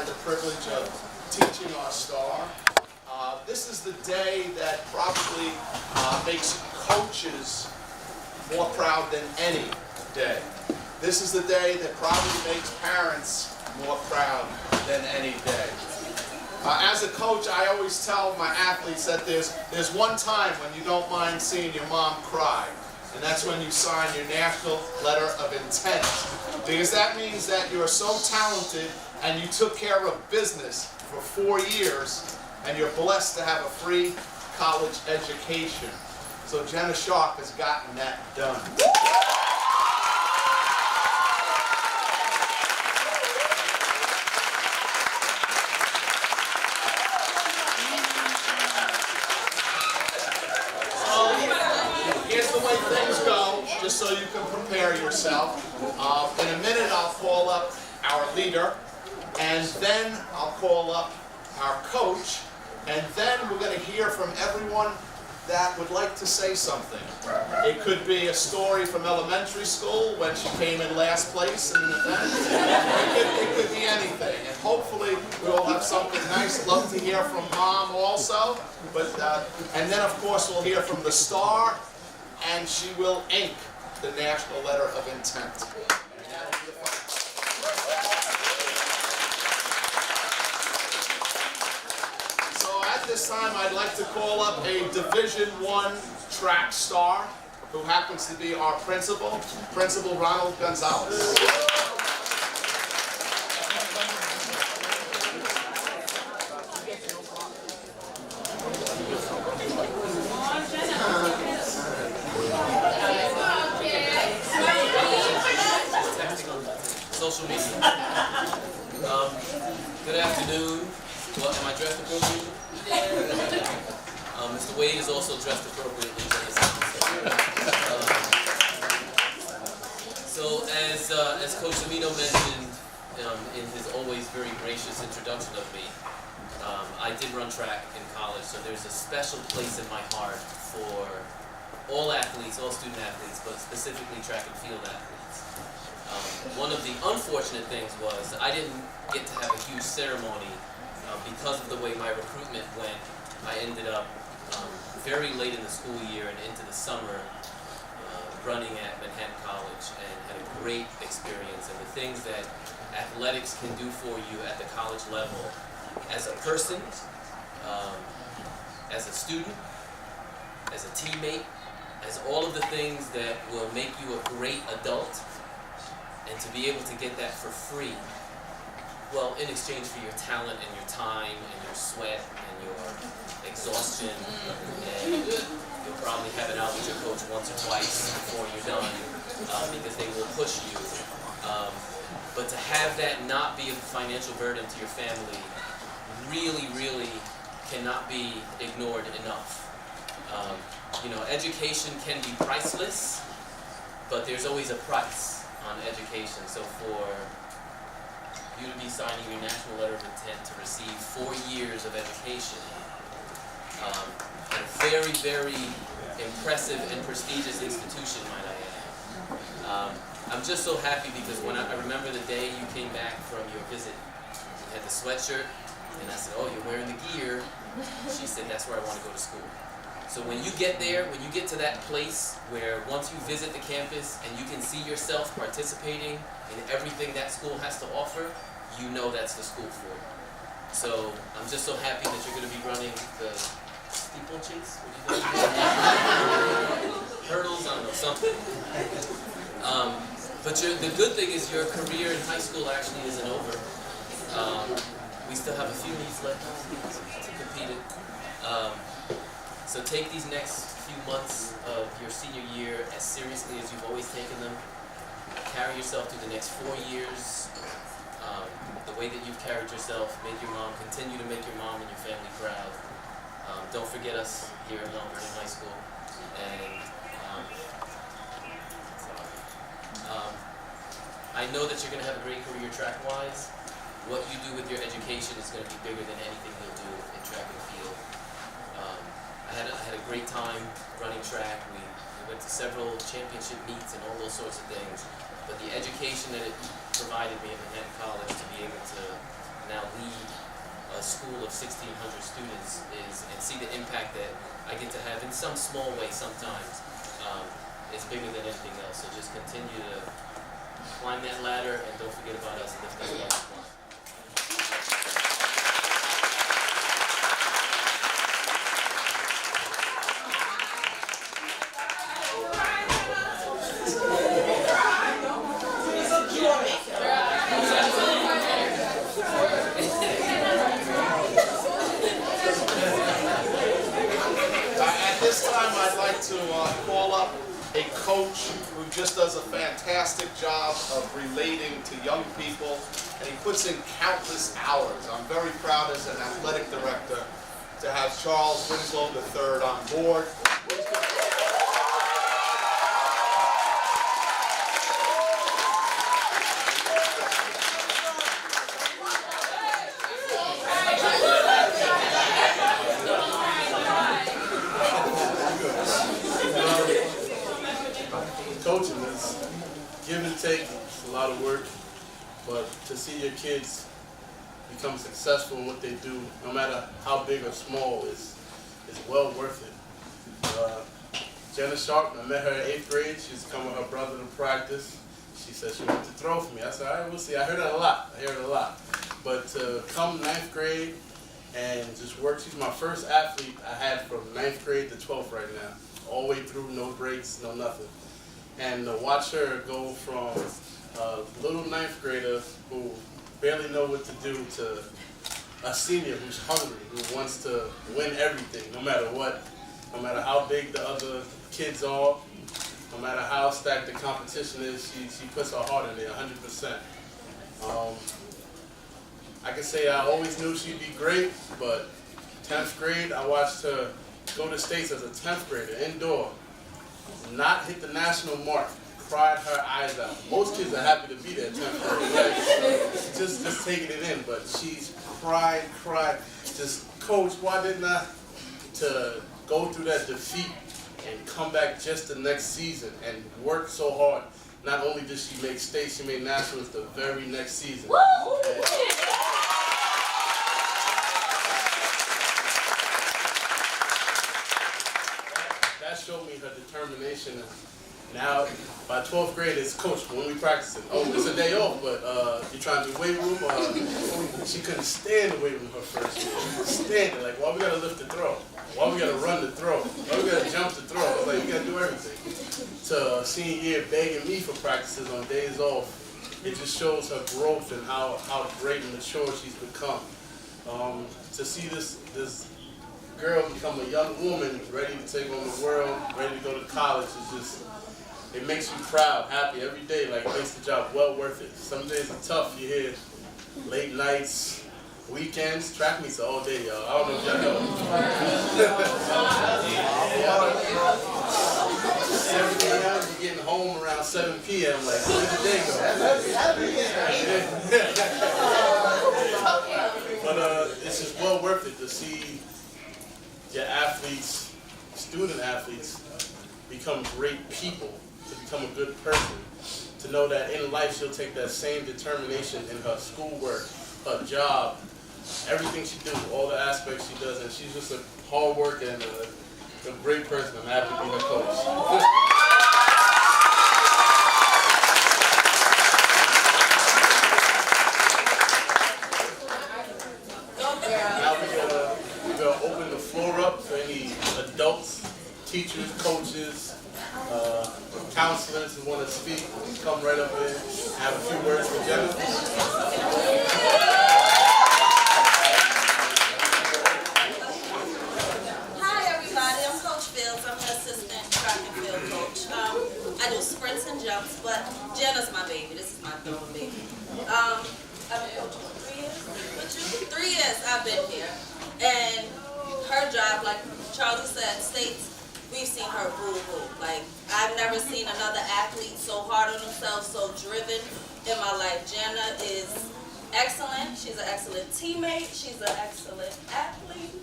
had the privilege of teaching our star. This is the day that probably makes coaches more proud than any day. This is the day that probably makes parents more proud than any day. As a coach, I always tell my athletes that there's one time when you don't mind seeing your mom cry, and that's when you sign your national letter of intent. Because that means that you're so talented and you took care of business for 4 years, and you're blessed to have a free college education. So Jannah Sharpe has gotten that done. Here's the way things go, just so you can prepare yourself. In a minute, I'll call up our leader, and then I'll call up our coach, and then we're going to hear from everyone that would like to say something. It could be a story from elementary school when she came in last place in an event. It could be anything, and hopefully we'll have something nice. Love to hear from Mom also, and then of course we'll hear from the star, and she will ink the national letter of intent. And that'll be the fun. So at this time, I'd like to call up a Division I track star who happens to be our principal, Principal Ronald Gonzalez. Social media. Good afternoon. Well, am I dressed appropriately? Mr. Wade is also dressed appropriately. So as Coach Amino mentioned in his always very gracious introduction of me, I did run track in college, so there's a special place in my heart for all athletes, all student athletes, but specifically track and field athletes. One of the unfortunate things was I didn't get to have a huge ceremony because of the way my recruitment went. I ended up very late in the school year and into the summer running at Manhattan College, and had a great experience. And the things that athletics can do for you at the college level as a person, as a student, as a teammate, as all of the things that will make you a great adult. And to be able to get that for free, well, in exchange for your talent and your time and your sweat and your exhaustion, and you'll probably have it out with your coach once or twice before you're done, because they will push you. But to have that not be a financial burden to your family really, really cannot be ignored enough. Education can be priceless, but there's always a price on education. So for you to be signing your national letter of intent to receive 4 years of education at a very, very impressive and prestigious institution, might I add. I'm just so happy because when I remember the day you came back from your visit, you had the sweatshirt, and I said, "Oh, you're wearing the gear." She said, "That's where I want to go to school." So when you get there, when you get to that place where once you visit the campus and you can see yourself participating in everything that school has to offer, you know that's the school for you. So I'm just so happy that you're going to be running the steeplechase? What do you think? Hurdles? I don't know, something. But the good thing is your career in high school actually isn't over. We still have a few meets left to compete in. So take these next few months of your senior year as seriously as you've always taken them. Carry yourself through the next 4 years. The way that you've carried yourself, continue to make your mom and your family proud. Don't forget us here at Mount Vernon High School. And I know that you're going to have a great career track-wise. What you do with your education is going to be bigger than anything you'll do in track and field. I had a great time running track. We went to several championship meets and all those sorts of things. But the education that it provided me at Manhattan College to be able to now school of 1,600 students is, and see the impact that I get to have in some small way sometimes, is bigger than anything else. So just continue to climb that ladder, and don't forget about us, lift us up. This time I'd like to call up a coach who just does a fantastic job of relating to young people, and he puts in countless hours. I'm very proud as an athletic director to have Charles Winslow III on board. Coaching is give and take. It's a lot of work, but to see your kids become successful in what they do, no matter how big or small, is well worth it. Jannah Sharpe, I met her in 8th grade. She's come with her brother to practice. She said she wanted to throw for me. I said, all right, we'll see. I heard it a lot. But to come 9th grade and just work, she's my first athlete I had from 9th grade to 12th right now. All the way through, no breaks, no nothing. And to watch her go from a little 9th grader who barely know what to do to a senior who's hungry, who wants to win everything, no matter what, no matter how big the other kids are, no matter how stacked the competition is, she puts her heart in there 100%. I can say I always knew she'd be great, but 10th grade, I watched her go to states as a 10th grader, indoor, not hit the national mark, cried her eyes out. Most kids are happy to be there 10th grade, like, just taking it in, but she's cried, just, coach, why didn't I, to go through that defeat and come back just the next season and work so hard. Not only did she make state, she made nationals the very next season. That showed me her determination. Now, by 12th grade, it's coach, when we practicing? Oh, it's a day off, but you trying to do weight room? She couldn't stand the weight room her first year. Stand it, like, why we gotta lift the throw? Why we gotta run the throw? Why we gotta jump the throw? I was like, we gotta do everything. To senior year, begging me for practices on days off, it just shows her growth and how great and mature she's become. To see this girl become a young woman, ready to take on the world, ready to go to college, is just, it makes you proud, happy every day. Like, it makes the job well worth it. Some days are tough. You hear late nights, weekends, track meets are all day, y'all. I don't know if y'all know. 7 a.m., you're getting home around 7 p.m. Like, where did the day go? But it's just well worth it to see your athletes, student athletes, become great people, to become a good person, to know that in life she'll take that same determination in her schoolwork, her job, everything she does, all the aspects she does, and she's just a hard worker and a great person. I'm happy to be her coach. Now we're gonna open the floor up for any adults, teachers, coaches, counselors who want to speak. Come right up in, have a few words with Jannah. Hi everybody, I'm Coach Fields. I'm an assistant track and field coach. I do sprints and jumps, but Jannah's my baby. This is my throwing baby. I've been coaching for 3 years. With you? 3 years I've been here. And her job, like Charlie said, states, we've seen her boo-boo. Like, I've never seen another athlete so hard on themselves, so driven in my life. Jannah is excellent. She's an excellent teammate. She's an excellent athlete.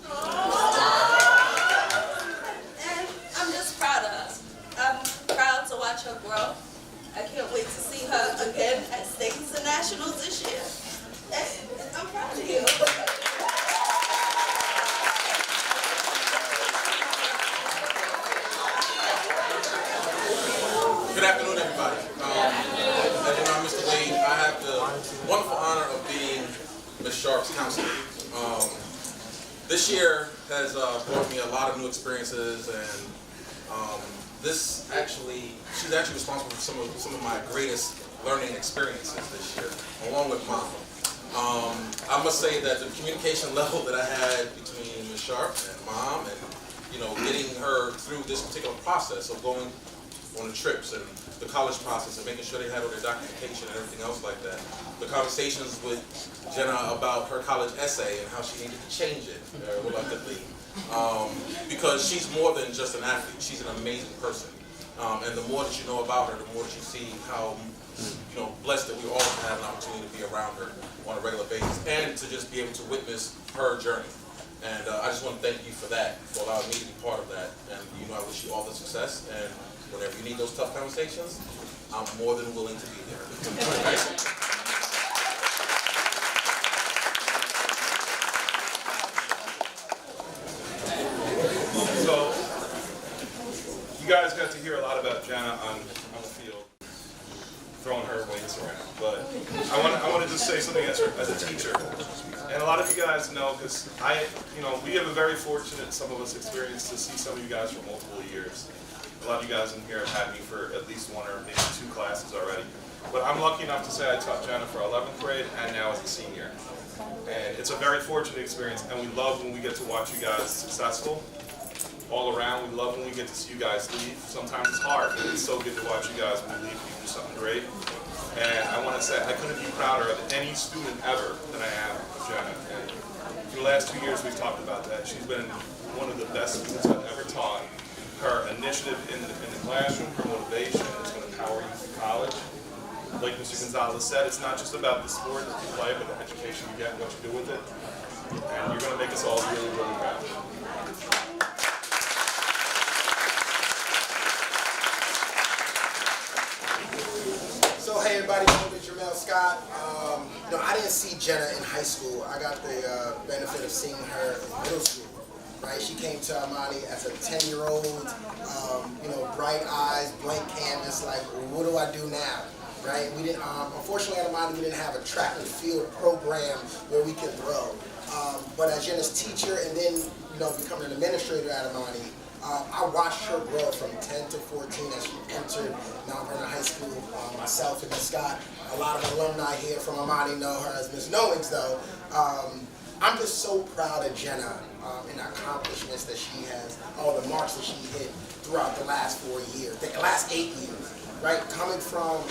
And I'm just proud of her. I'm proud to watch her grow. I can't wait to see her again at states and nationals this year. And I'm proud of you. This year has brought me a lot of new experiences, and she's actually responsible for some of my greatest learning experiences this year, along with Mom. I must say that the communication level that I had between Ms. Sharpe and Mom, and getting her through this particular process of going on the trips and the college process and making sure they had all their documentation and everything else like that. The conversations with Jannah about her college essay and how she needed to change it reluctantly. Because she's more than just an athlete. She's an amazing person. And the more that you know about her, the more that you see how blessed that we all have an opportunity to be around her on a regular basis and to just be able to witness her journey. And I just want to thank you for that, for allowing me to be part of that. And I wish you all the success. And whenever you need those tough conversations, I'm more than willing to be there. So, you guys got to hear a lot about Jannah on the field, throwing her weights around. But I want to just say something as a teacher. And a lot of you guys know, because we have a very fortunate, some of us experience to see some of you guys for multiple years. A lot of you guys in here have had me for at least one or maybe two classes already. But I'm lucky enough to say I taught Jannah for 11th grade and now as a senior. And it's a very fortunate experience, and we love when we get to watch you guys successful all around. We love when we get to see you guys leave. Sometimes it's hard, but it's so good to watch you guys when you leave and you do something great. And I want to say I couldn't be prouder of any student ever than I am of Jannah. And for the last 2 years we've talked about that. She's been one of the best students I've ever taught. Her initiative in the classroom, her motivation is going to power you through college. Like Mr. Gonzalez said, it's not just about the sport that you play, but the education you get and what you do with it. And you're going to make us all really, really proud. So hey everybody, my name is Jamel Scott. I didn't see Jannah in high school. I got the benefit of seeing her in middle school. Right, she came to Armani as a 10-year-old, bright eyes, blank canvas. Like, what do I do now? Right? We didn't. Unfortunately, at Armani, we didn't have a track and field program where we could throw. But as Jannah's teacher, and then becoming an administrator at Armani, I watched her grow from 10 to 14 as she entered Mount Vernon High School. Myself and Ms. Scott, a lot of alumni here from Armani know her as Ms. Knowings, though. I'm just so proud of Jannah and the accomplishments that she has, all the marks that she hit throughout the last 4 years, the last 8 years, right? Coming from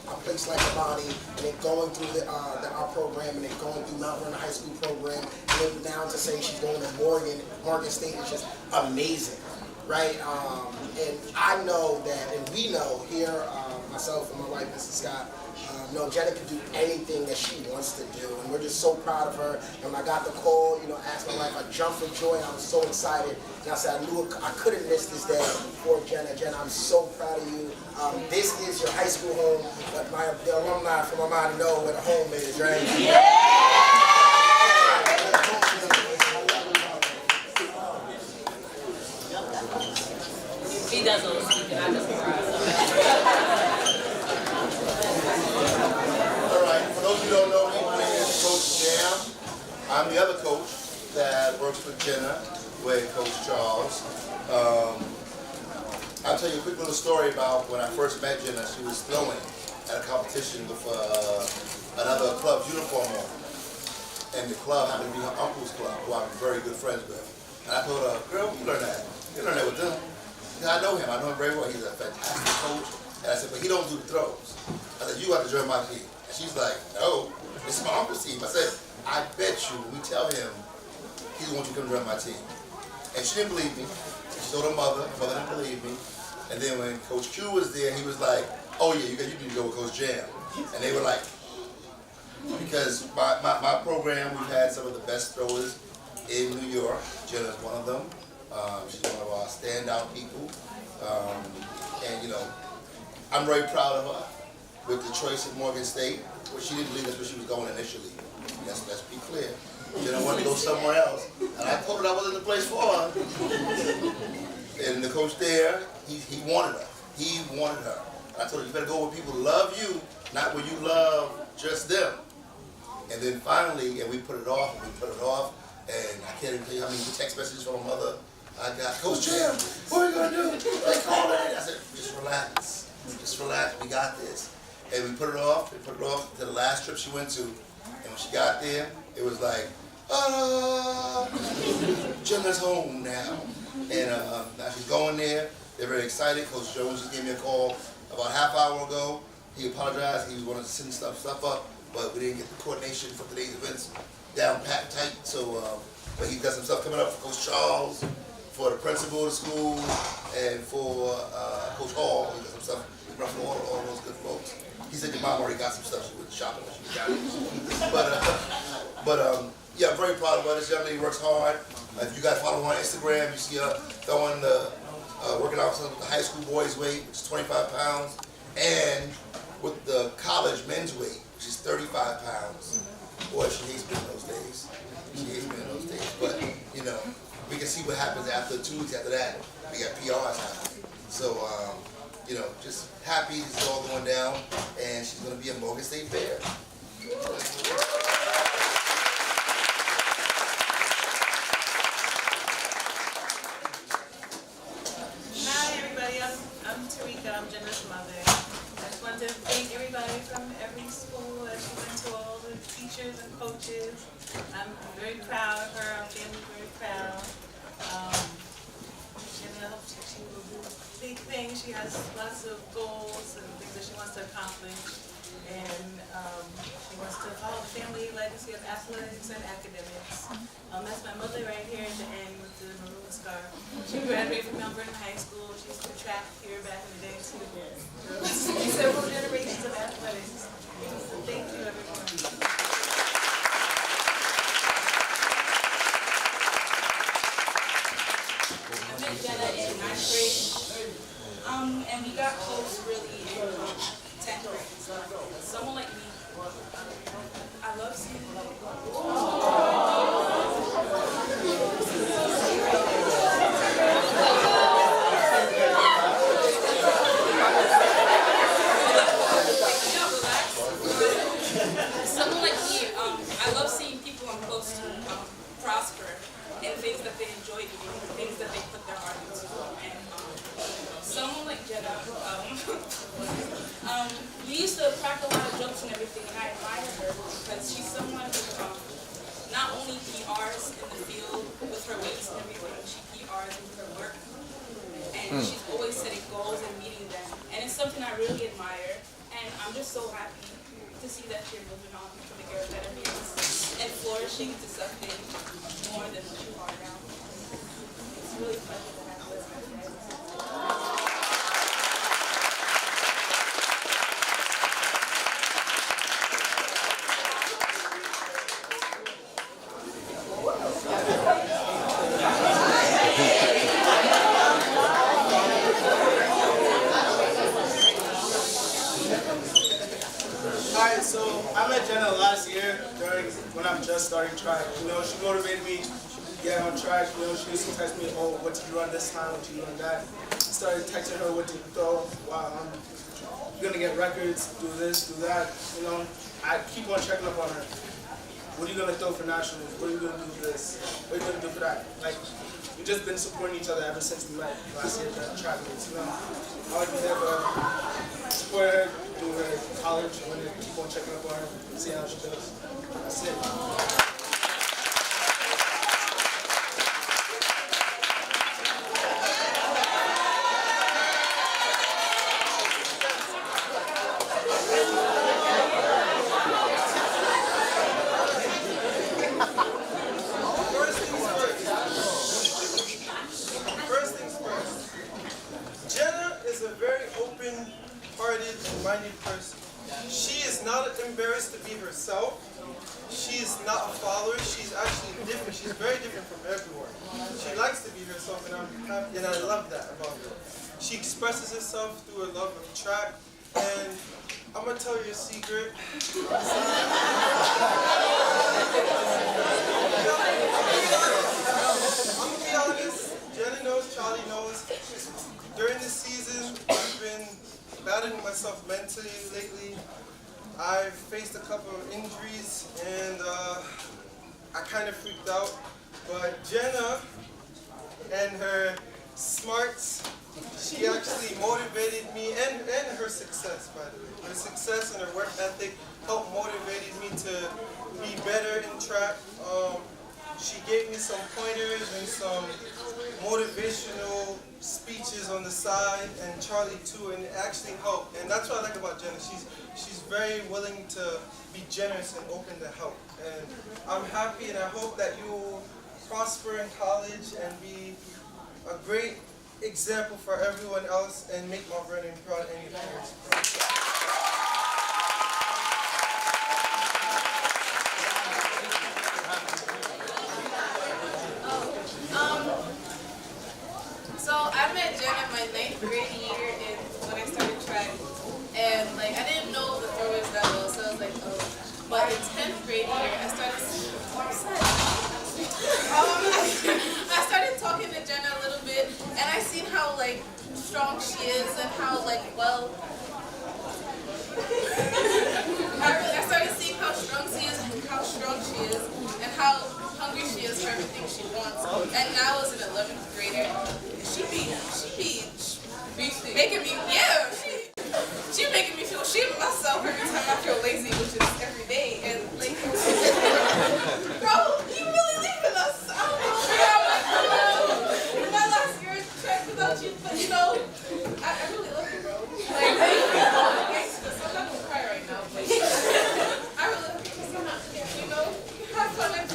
a place like Armani and then going through our program and then going through Mount Vernon High School program and then now to say she's going to Morgan State is just amazing, right? And I know that, and we know here, myself and my wife, Mrs. Scott, Jannah can do anything that she wants to do, and we're just so proud of her. And when I got the call, asked my wife, I jumped for joy. I was so excited, and I said I knew I couldn't miss this day for Jannah. Jannah, I'm so proud of you. This is your high school home, but the alumni from Armani know where the home is, right? Yeah! He doesn't speak, and I just cry. For those who don't know me, my name is Coach Jam. I'm the other coach that works with Jannah with Coach Charles. I'll tell you a quick little story about when I first met Jannah. She was throwing at a competition with another club's uniform on. And the club happened to be her uncle's club, who I'm very good friends with. And I told her, girl, you learn that. You learn that with them. I know him. I know him very well. He's a fantastic coach. And I said, but he don't do the throws. I said, you have to join my team. She's like, no, this is my uncle's team. I said, I bet you when we tell him he wants you to come join my team. And she didn't believe me. She told her mother didn't believe me. And then when Coach Q was there, he was like, oh yeah, you need to go with Coach Jam. And they were like, because my program, we've had some of the best throwers in New York. Jannah's one of them. She's one of our standout people. And I'm very proud of her. With the choice at Morgan State, where she didn't believe that's where she was going initially. Let's be clear. Jannah wanted to go somewhere else. And I told her that wasn't the place for her. And the coach there, he wanted her. He wanted her. And I told her, you better go where people love you, not where you love just them. And then finally, and we put it off, and I can't even tell you how many text messages from my mother I got. Coach Jim, what are we gonna do? They called it. I said, just relax, we got this. And we put it off to the last trip she went to. And when she got there, it was like, Jannah's home now. And now she's going there. They're very excited. Coach Jones just gave me a call about a half hour ago. He apologized. He was going to send stuff up, but we didn't get the coordination for today's events down pat tight. So, but he got some stuff coming up for Coach Charles, for the principal of the school, and for Coach Hall. He got some stuff from all those good folks. He said your mom already got some stuff. She was shopping when she got it. Yeah, I'm very proud of her. This young lady works hard. If you guys follow her on Instagram, you see her throwing working out with the high school boys weight, which is 25 pounds, and with the college men's weight, which is 35 pounds. Boy, she hates me in those days. But, you know, we can see what happens after 2 weeks after that. We got PRs happening. So, you know, just happy this is all going down, and she's going to be at Morgan State Fair. I'm Jannah's mother. I just wanted to thank everybody from every school that she went to, all the teachers and coaches. I'm very proud of her. Our family's very proud. Jannah, she will do big things. She has lots of goals and things that she wants to accomplish. And she wants to follow the family legacy of athletics and academics. That's my mother right here at the end with the maroon scarf. She graduated from Mount Vernon High School. She used to track here back in the day too. Several generations of athletics. So thank you, everyone. I met Jannah in 9th grade, and we got close really in 10th grade. Someone like me, I love seeing someone like me, I love seeing people I'm close to prosper in things that they enjoy doing, things that they put their heart into. And someone like Jannah, we used to crack a lot of jokes and everything, and I admire her because she's someone who not only PRs in the field with her weights and everything, she PRs with her work. And she's always setting goals and meeting them. And it's something I really admire. And I'm just so happy to see that you're moving on to bigger and better things and flourishing to something more than what you are now. It's really fun to have this. Alright, so I met Jannah last year when I'm just starting track. You know, she motivated me to get on track. You know, she used to text me, oh, what did you run this time, what did you run that. Started texting her what to throw. Wow, you're gonna get records, do this, do that. You know, I keep on checking up on her. What are you gonna throw for nationals? What are you gonna do for this? What are you gonna do for that? Like, we've just been supporting each other ever since we met last year at track meets. You know, I would be there for her, support her, do her college, when they keep on checking up on her, see how she does. That's it. First things first. Jannah is a very open-hearted, minded person. She is not embarrassed to be herself. She is not a follower. She's actually different. She's very different from everyone. She likes to be herself, and I'm happy, and I love that about her. She expresses herself through her love of track, and I'm gonna tell you a secret. I'm gonna be honest. Jannah knows, Charlie knows. During this season, I've been battling myself mentally lately. I faced a couple of injuries and I kind of freaked out. But Jannah and her smarts, she actually motivated me, and her success, by the way. Her success and her work ethic helped motivated me to be better in track. She gave me some pointers and some motivational speeches on the side, and Charlie too, and it actually helped. And that's what I like about Jannah. She's very willing to be generous and open to help. And I'm happy, and I hope that you will prosper in college and be a great example for everyone else and make Mount Vernon proud and your parents proud. So I met Jannah my 9th grade year when I started track, and like I didn't know the throwers that well, so I was like, oh. But in 10th grade year, I started talking to Jannah a little bit, and I seen how like strong she is and how like well. I started seeing how strong she is and how hungry she is for everything she wants. And now as an 11th grader, she be making me, she making me feel ashamed of myself every time I feel lazy, which is every day. And like, bro, you really leaving us? I don't know. I'm like, my last year of track without you, but you know, I really love you, bro. Like, I'm not gonna cry right now, but I really love you so much. You know, have fun at the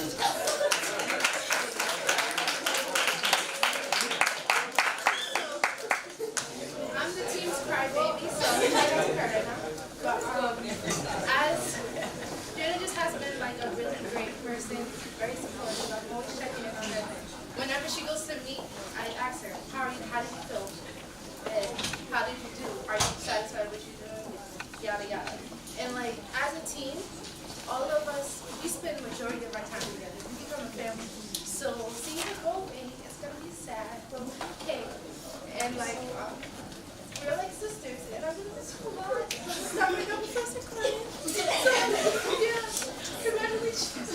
I'm the team's crybaby, so I'm not to cry right now. But as Jannah just has been like a really great person, very supportive. I'm always checking in on her. Whenever she goes to meet, I ask her, how did you feel? And how did you do? Are you satisfied with what you're doing? Yada yada. And like as a team, all of us, we spend the majority of our time together. We become a family. So seeing her go away, it's gonna be sad, but okay. And like we're like sisters, and I'm gonna miss you a lot. Stop right now before I start crying. So yeah, congratulations.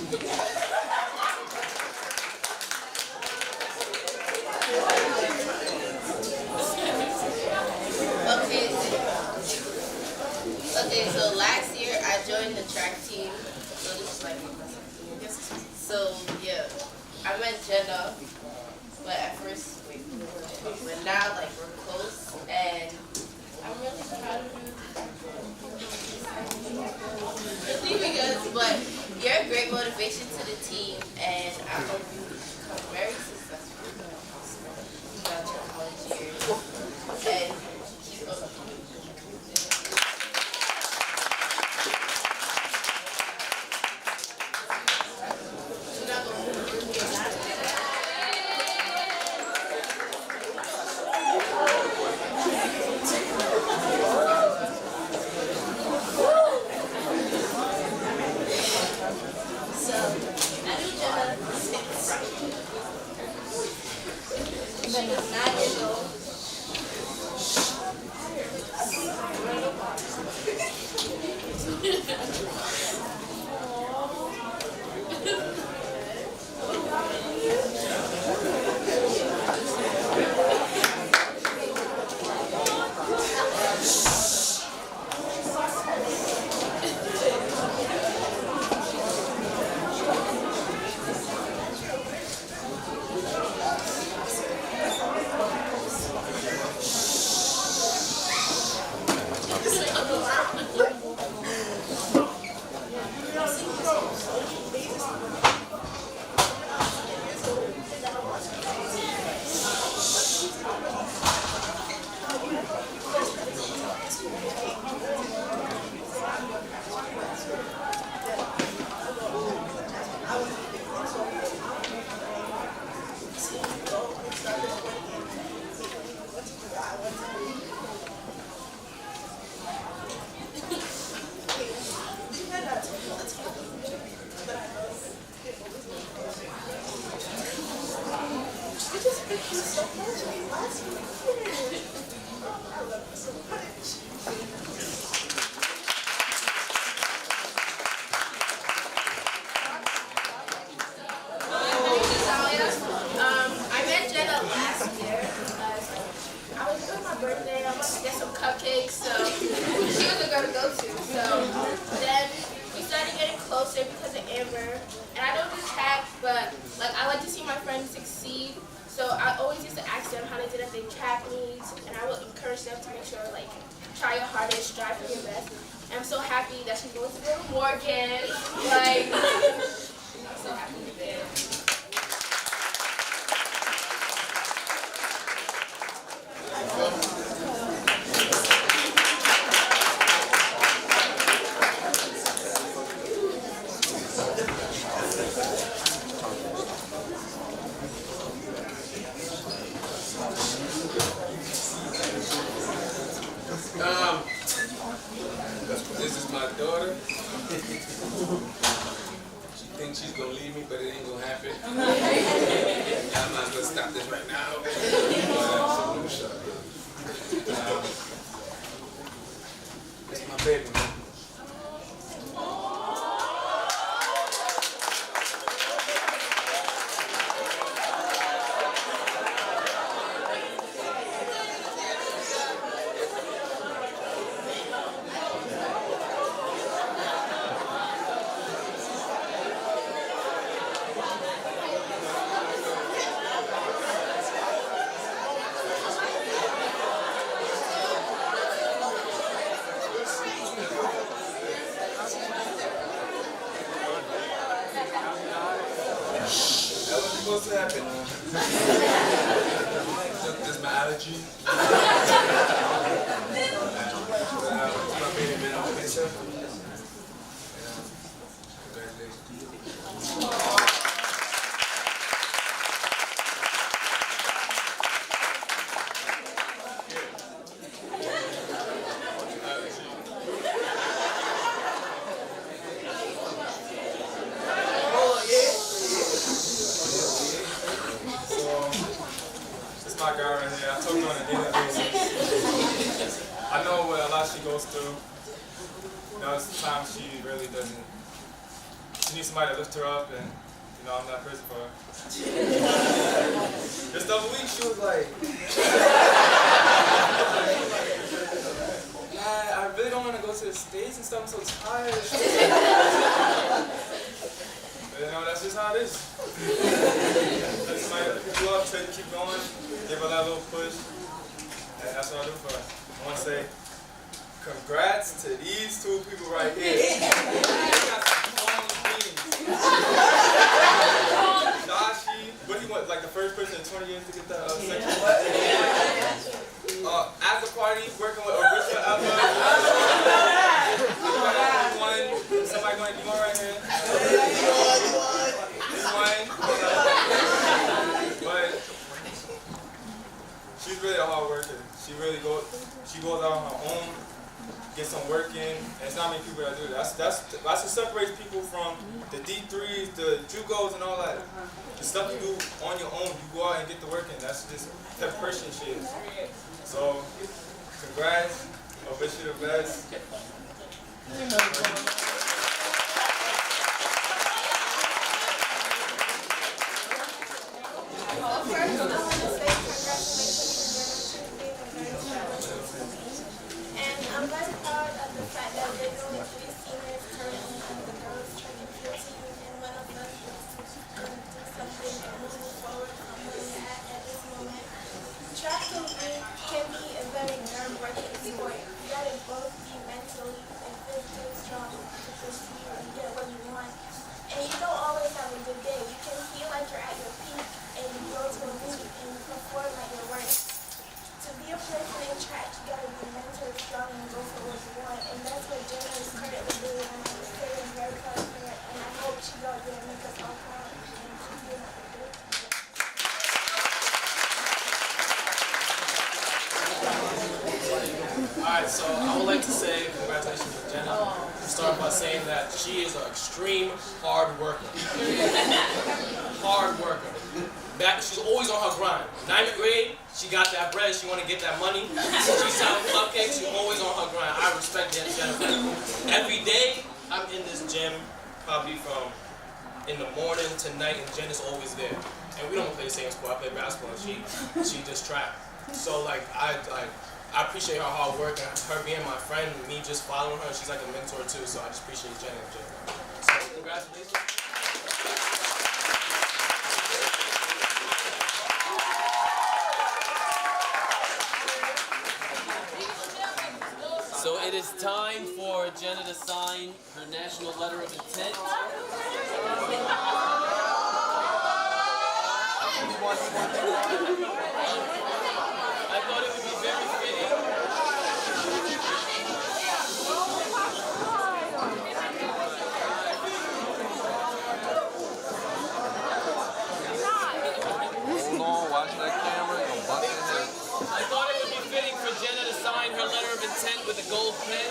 Okay, so last year I joined the track team. So this is like my second year. So yeah, I met Jannah, but at first but now like we're close, and I'm really proud of you. Just leaving us, but you're a great motivation to the team, and I hope you become very successful throughout your college years, and keep up. cupcakes, so she was the girl to go to. So then we started getting closer because of Amber. And I don't do track, but like I like to see my friends succeed. So I always used to ask them how they did at their track meets, and I would encourage them to make sure, like, try your hardest, strive for your best. And I'm so happy that she's going to go to Morgan. Like, I'm so happy with it. This is my daughter. She thinks she's gonna leave me, but it ain't gonna happen. Y'all might as well stop this right now. It's my baby, man. That wasn't supposed to happen. Just my allergy. It's my baby, man. I'm gonna miss her. Congratulations. This is my girl right here. I told her on a daily basis. I know what a lot she goes through. You know, sometimes she really doesn't. She needs somebody to lift her up, and you know, I'm that person for her. This other week, she was like, I really don't want to go to the States and stuff. I'm so tired. But, you know, that's just how it is. Somebody pick you up, tell you to keep going, give her that little push, and that's what I do for her. I want to say, congrats to these two people right here. They got some strong teams. Dashi, what he was like the first person in 20 years to get that section. After party, working with Arisa Alba. Somebody going to do one right here. But she's really a hard worker. She goes out on her own, gets some work in, and it's not many people that do that. That's what separates people from the D3s, the JUCOs, and all that. The stuff you do on your own, you go out and get the work in. That's just the person she is. So, congrats. I wish you the best. And I'm very proud of the fact that we're doing 3 seniors currently on the girls track and field team, and one of us is going to do something and move forward from where we're at this moment. Track can be a very nerve-wracking sport. You gotta both be mentally and physically strong to pursue and get what you want. And you don't always have a good day. You can feel like you're at your peak and you go to a meet and you perform like your worst. To be a person in track, you gotta be mentally strong and go for what you want. And that's what Jannah is currently doing. And I'm very proud of her. And I hope she goes there and make us all proud. And keep doing what we do. Alright, so I would like to say congratulations to Jannah. Start by saying that she is an extreme hard worker. Hard worker. She's always on her grind. 9th grade, she got that bread, she want to get that money. She's selling cupcakes, she's always on her grind. I respect Jannah. Every day, I'm in this gym, probably from in the morning to night, and Jannah's always there. And we don't play the same sport. I play basketball, and she just track. So like I I appreciate her hard work and her being my friend, me just following her. She's like a mentor too, so I just appreciate Jannah and Jannah. So congratulations. So it is time for Jannah to sign her national letter of intent. I thought it would be very fitting. Hold on, watch that camera, you're gonna bust your head. I thought it would be fitting for Jannah to sign her letter of intent with a gold pen.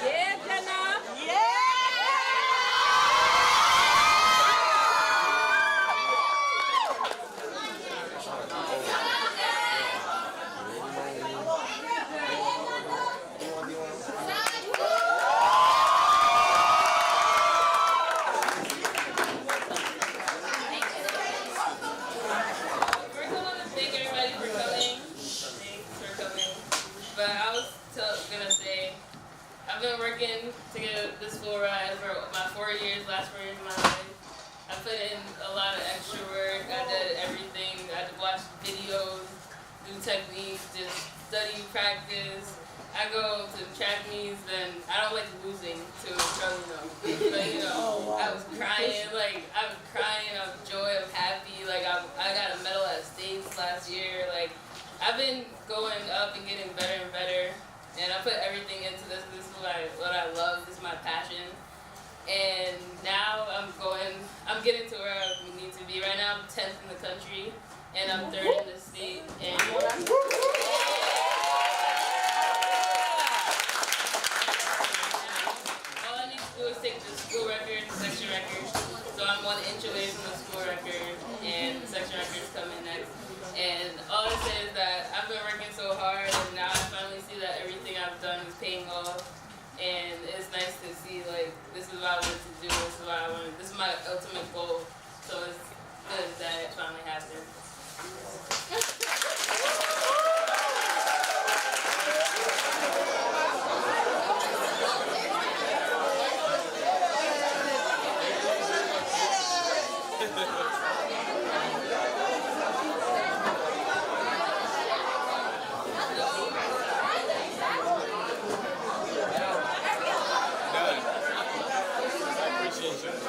Yeah, Jannah. But I was gonna say, I've been working to get this full ride for my 4 years, last 4 years of my life. I put in a lot of extra work. I did everything. I watched videos, do techniques, just study, practice. I go to track meets, and I don't like losing to Charlie, but you know, I was crying of joy, of happy. Like I got a medal at States last year. Like I've been going up and getting better and better, and I put everything into this. This is what I love. This is my passion. And now I'm getting to where I need to be. Right now I'm 10th in the country, and I'm 3rd in the state. And all I need to do is take the school record, the section record. So I'm 1 inch away from the school record, and the section record is coming next. And all I say is that I've been working so hard, and now I finally see that everything I've done is paying off. And it's nice to see, like, this is what I wanted to do, this is my ultimate goal. So it's good that it finally happened.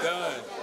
Done.